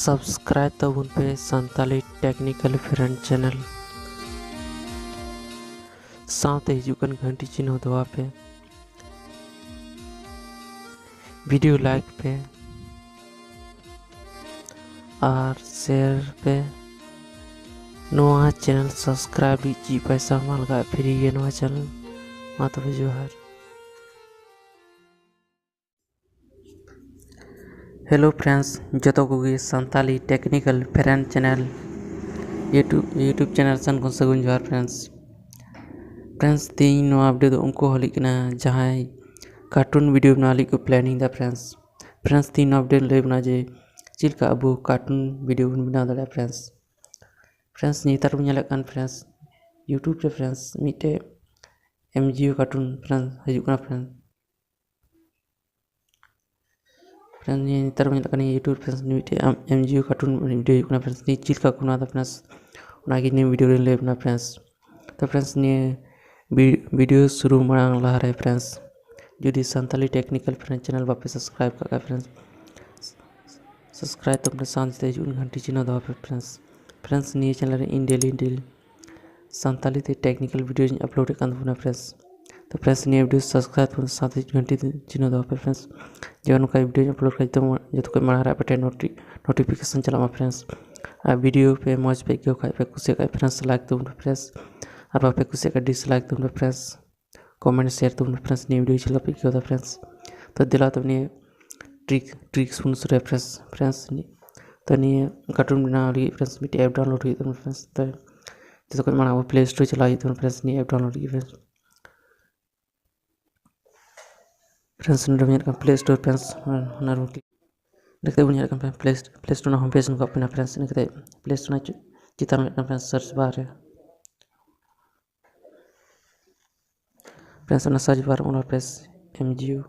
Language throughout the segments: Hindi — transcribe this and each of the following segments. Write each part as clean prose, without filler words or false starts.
सब्सक्राइब तबन पे santhali टेक्निकल फ्रेंड चैनल साथ हिजुकन घंटी चिन्ह दबा पे वीडियो लाइक पे और शेयर पे नोवा चैनल सब्सक्राइब जी पैसा मालगा फ्री ये नोवा चैनल माता जोहार। हेलो फ्रेंड्स जो को santhali technical friend channel YouTube channel सन को सगुन जोहार फ्रेंड्स तीन नो अपडेट उनको हलिकना जहाँ कार्टून वीडियो बना ली को प्लानिंग दा फ्रेंड्स तीन अपडेट ले बना जे चिलका अबू कार्टून वीडियो बना दड़ा फ्रेंड्स नेतार बन फ्रेंड्स यूट्यूब पे फ्रेंड्स मिटे एमजीओ कार्टून फ्रेंड्स हजना फ्रेंड्स नेतार बन यूट्यूब फ्रेंड्स मिटे एमजीओ कार्टून वीडियो फ्रेंड्स नि चिलका को बना फ्रेंड्स ने वीडियो ले बना फ्रेंड्स तो फ्रेंड्स ने वीडियो शुरू मांग लहा रहे फ्रेंड्स जुदी santhali टेक्निकल फ्रेंड चैनल वापे सब्सक्राइब का सब्सक्राइब तो अपने सांते जुन घंटी चिन्ह दवा पे फ्रेंड्स निये चैनल इन डेली santhali ते टेक्निकल वीडियो अपलोड कर फ्रेंड्स तो फ्रेंड्स निये वीडियो सब्सक्राइब तो साथ घंटी चिन्ह दवा पे फ्रेंड्स जब का वीडियो अपलोड कर जो कोई मारा रहा पे नोटिफिकेशन चला फ्रेंड्स वीडियो पे मौज पे क्यों खाए पे कुछ फ्रेंड्स लाइक तो फ्रेंड्स और वापे कुछ डिसलाइक तुम फ्रेंड्स कमेंट शेयर तुम फ्रेंड्स नी वीडियो चला पे क्यों फ्रेंड्स तो दिला तो नहीं ट्रिक सुन सुरे फ्रेंड्स तो नहीं कार्टून बना ली फ्रेंड्स मिट ऐप डाउनलोड हुई तुम फ्रेंड्स तो जैसे कोई माना वो प्ले स्टोर चला तुम फ्रेंड्स नी ऐप डाउनलोड की फ्रेंड्स प्ले स्टोर फ्रेंड्स देखते बुझे प्ले स्टोर होम पेज को अपना फ्रेंड्स प्ले स्टोर चितान फ्रेंड्स सर्च बार है फ्रेंड्स सर्च बार उन प्रेस MGO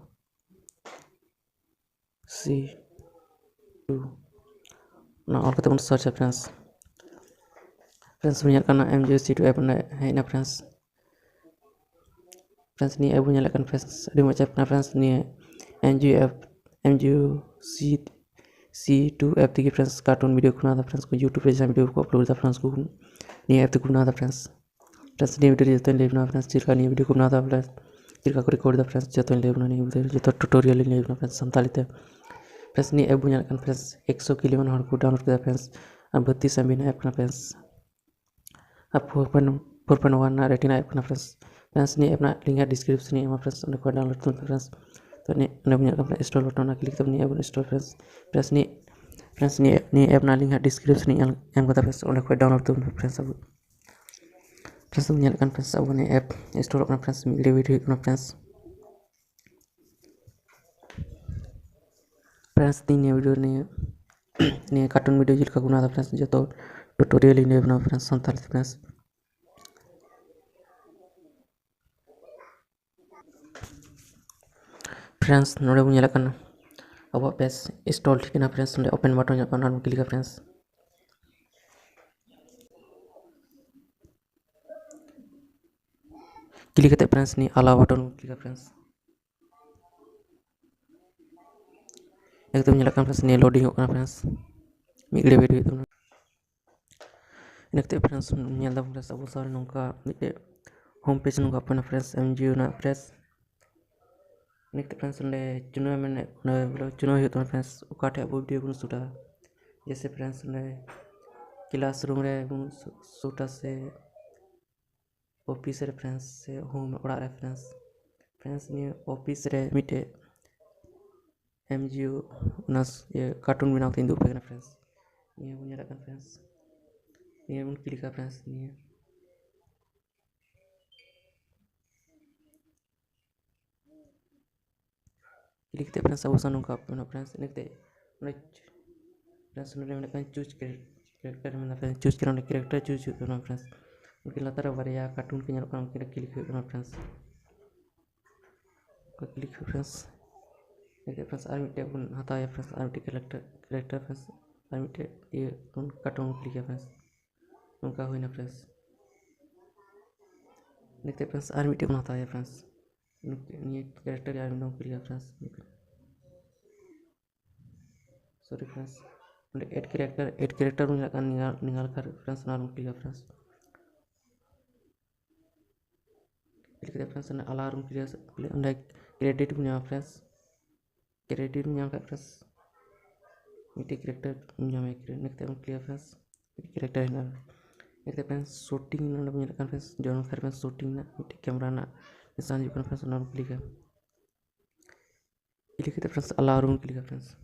C2 ना और कते सर्च है फ्रेंड्स बुझे MGO C2 ऐप है ना फ्रेंड्स ni ऐप बुझे फ्रेंड्स अभी मचा अपना friends ni MGO C2 app थी फ्रेंड्स कार्टून वीडियो खुना था फ्रेंड्स को यूट्यूब पे वीडियो को अपलोड था फ्रेंड्स को ni ऐप तो खुना था फ्रेंड्स ni वीडियो जतन ले बना फ्रेंड्स चिरका ni वीडियो को बना था फ्रेंड्स चिरका को रिकॉर्ड था फ्रेंड्स जतन ले बना नहीं जो ट्यूटोरियल ले बना फ्रेंड्स santhali ते फ्रेंड्स ni ऐप बुझे फ्रेंड्स 100 के लिए हर को डाउनलोड किया फ्रेंड्स अब 32 MB ना ऐप करना फ्रेंड्स अब 4.1 ना रेटिना ऐप करना फ्रेंड्स ni ऐप ना लिंक है डिस्क्रिप्शन में फ्रेंड्स उन्हें को डाउनलोड तुम फ्रेंड्स तो ने बुझे अपना इंस्टॉल बटन ना क्लिक तब ni app install friends ni app ना लिंक है डिस्क्रिप्शन में एम को फ्रेंड्स उन्हें को डाउनलोड तुम फ्रेंड्स अब बुझे फ्रेंड्स अब ने ऐप इंस्टॉल करना फ्रेंड्स मिले वीडियो करना फ्रेंड्स तीन वीडियो ने कार्टून वीडियो जिलका गुना था फ्रेंड्स जो तो ट्यूटोरियल इन बना फ्रेंड्स santhali फ्रेंड्स नोड़े बुझे अब पेज इंस्टॉल ठीक ना फ्रेंड्स ओपन बटन पर क्लिक फ्रेंड्स क्लिक करते फ्रेंड्स नहीं अलाउ बटन क्लिक फ्रेंड्स एकदम फ्रेंड्स नहीं लोडिंग होना फ्रेंड्स मिगड़े वीडियो तुम इनकते फ्रेंड्स फ्रेंड्स अब सारे नौका मिटे होम पेज नौका अपना फ्रेंड्स MGO ना फ्रेंड्स इनकते फ्रेंड्स चुनाव में चुनाव हो तो फ्रेंड्स उकाटे अब वीडियो को शूटा जैसे फ्रेंड्स क्लासरूम रे शूटा से ऑफिस रे फ्रेंड्स से होम ओड़ा रे फ्रेंड्स ने ऑफिस रे मिटे MGO नस ये कार्टून बनाते हैं दो पे फ्रेंड्स ये बुझे फ्रेंड्स ये उन क्लिक फ्रेंड्स ये क्लिक ते फ्रेंड्स अब सन का अपना फ्रेंड्स इनकते फ्रेंड्स ने चूज कैरेक्टर में फ्रेंड्स चूज करना कैरेक्टर चूज करना फ्रेंड्स उनके लतार बारिया कार्टून के ñal kan क्लिक करना फ्रेंड्स को क्लिक फ्रेंड्स ये फ्रेंड्स आर मिटे बन हता है फ्रेंड्स आर मिटे कैरेक्टर फ्रेंड्स आर मिटे ये उन कार्टून क्लिक है फ्रेंड्स उनका होइना फ्रेंड्स देखते फ्रेंड्स आर मिटे बन हता है फ्रेंड्स ये कैरेक्टर यार में click friends sorry friends add character निकाल कर फ्रेंड्स ना click friends click friends alarm click credit friends credit friends मिट्टी कैरेक्टर क्लिक फ्रेंड्स कैरेक्टर इतना फ्रेंड्स शूटिंग फ्रेंड्स जो फ्रेंड्स शूटिंग मिट्टी कैमरा निशान friends click click friends alarm click friends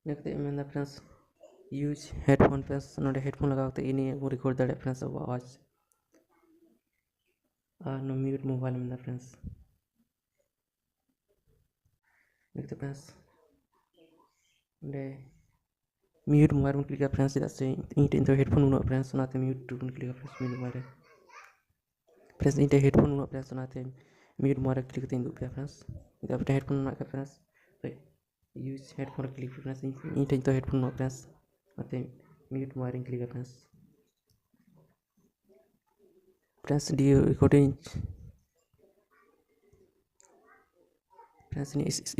friends use headphone friends headphone लगा इन रिकॉर्ड दाड़े फ्रेंड्स अब आवाज म्यूट मोबाइल में फ्रेंड्स देखते फ्रेंड्स म्यूट मोबाइल में क्लिक फ्रेंड्स इन हेडफोन उन friends mute click friends mute mobile friends इन हेडफोन उन फ्रेंड्स म्यूट मोबाइल क्लिक पे friends headphone friends use headphone click friends इन headphone friends mute mobile click friends D recording friends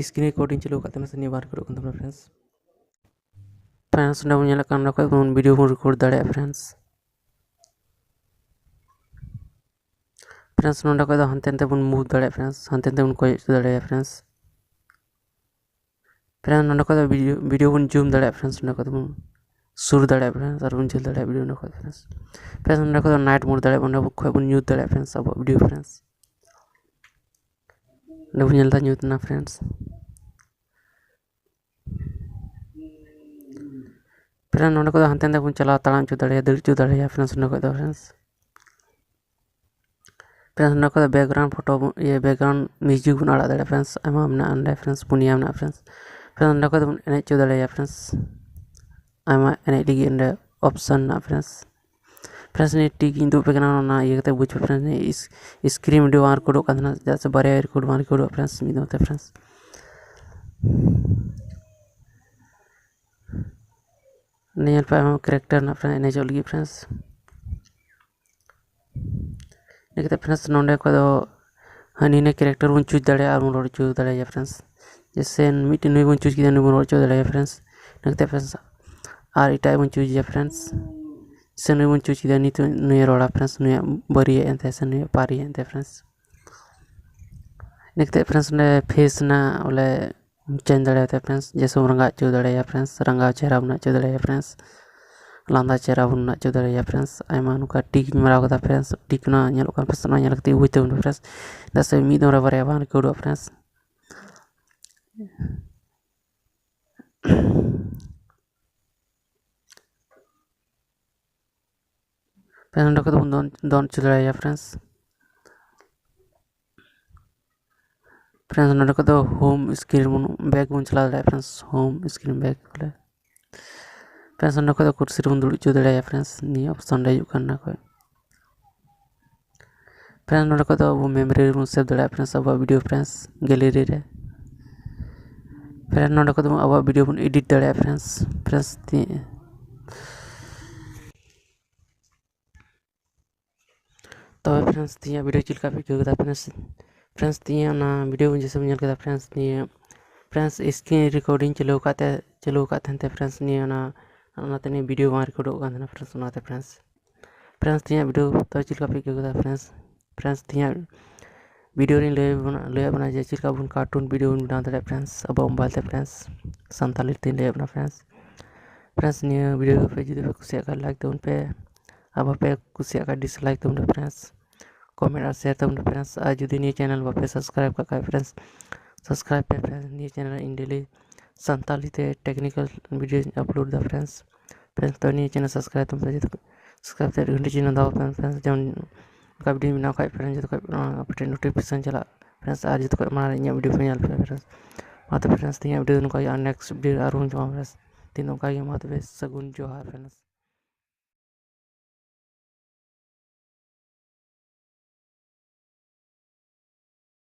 screen recording चलो करते हैं बार करो फ्रेंड्स फ्रेंड्स वीडियो बन रिकॉर्ड दाड़े फ्रेंड्स फ्रेंड्स हानते बन मूव दाड़े फ्रेंड्स हानते बन कोई दाड़े फ्रेंड्स फ्रेंड्स वीडियो बन जूम दाड़े फ्रेंड्स बन सुर दाड़े फ्रेंड्स और बन झेल दाड़े video friends friends night mode दाड़े बन न्यूट दाड़े फ्रेंड्स अब वीडियो फ्रेंड्स बन न्यूट ना फ्रेंड्स फ्रेंड्स हानते बन चला ताड़ा चो दाड़े दड़ चो दाड़े friends friends friends background photo ये बैकग्राउंड म्यूजिक बन आड़ा दाड़े फ्रेंड्स आयमा मेना फ्रेंड्स पुनिया मेना फ्रेंड्स फ्रेंड्स बन एने चो दाड़े फ्रेंड्स आयमा एने लगी ऑप्शन ना फ्रेंड्स फ्रेंड्स ने टिक इन दुप पे ये बुझ पे फ्रेंड्स स्क्रीन वीडियो वार कोड करना जैसे बारे रिकॉर्ड वार कोड फ्रेंड्स मिद होते फ्रेंड्स नेल पे हम कैरेक्टर ना फ्रेंड्स एने लगी फ्रेंड्स देखते फ्रेंड्स नोंडे को हनी ने कैरेक्टर बन चूज दाड़े और बन चूज दाड़े फ्रेंड्स जैसे मिट्टी नुई बन चूज किया नुई बन चूज दाड़े फ्रेंड्स देखते फ्रेंड्स और इटा बन चूज फ्रेंड्स से नुई बन चूज किया नीत नुई रोड़ा फ्रेंड्स नुई बरी एंते से नुई पारी एंते फ्रेंड्स देखते फ्रेंड्स ने फेस ना बोले चेंज दाड़े फ्रेंड्स जैसे रंगा चूज दाड़े फ्रेंड्स रंगा चेहरा बना चूज दाड़े फ्रेंड्स लांदा चेहरा बना चूज दाड़े फ्रेंड्स आयमा नुका टिक मराव कदा फ्रेंड्स टिक ना नेल का फ्रेंड्स ना नेल कते उइते बन फ्रेंड्स जैसे मिद रे बारे बान कोड फ्रेंड्स फ्रेंड्स बन दोन चूज दाड़े फ्रेंड्स फ्रेंड्स होम स्क्रीन बन बैक बन चला दाड़े फ्रेंड्स होम स्क्रीन बैक बोले फ्रेंड्स कुर्सी बन दुड़ चो दाड़े फ्रेंड्स नि ऑप्शन रे करना को फ्रेंड्स वो मेमोरी बन सेव दाड़े फ्रेंड्स अब वीडियो फ्रेंड्स गैलरी रे फ्रेंड्स अब वीडियो बन एडिट दाड़े फ्रेंड्स तो फ्रेंड्स तीन वीडियो चिल्का पे जोगा फ्रेंड्स तीन वीडियो बन जैसे बन फ्रेंड्स नहीं फ्रेंड्स स्क्रीन रिकॉर्डिंग चलो करते फ्रेंड्स नहीं वीडियो वहाँ रिकॉर्ड फ्रेंड्स फ्रेंड्स तीन वीडियो तो चिल्का पे जोगा फ्रेंड्स तीन वीडियो लय बना जे चिल्का बन कार्टून वीडियो बन बना दाड़े फ्रेंड्स अब मोबाइल ते फ्रेंड्स संथाली तीन लय बना फ्रेंड्स निया वीडियो पे जुदी पे कुसिया का लाइक तबन पे अब पे कुसिया का डिसलाइक तबन फ्रेंड्स कमेंट और शेयर तबन फ्रेंड्स आज जुदी नी चैनल पे सब्सक्राइब का फ्रेंड्स सब्सक्राइब पे friends knee channel in daily Santhali ते टेक्निकल वीडियो अपलोड दा फ्रेंड्स तो नी चैनल सब्सक्राइब तबन सब्सक्राइब ते घंटी चिन्ह दाव फ्रेंड्स जन का वीडियो बनाओ का फ्रेंड्स जो का नोटिफिकेशन चला फ्रेंड्स आज जो का मारा इन वीडियो पे ñal फ्रेंड्स माते फ्रेंड्स तीन वीडियो नुका नेक्स्ट वीडियो आरो फ्रेंड्स तीनों का ये माते सगुन जोहार फ्रेंड्स।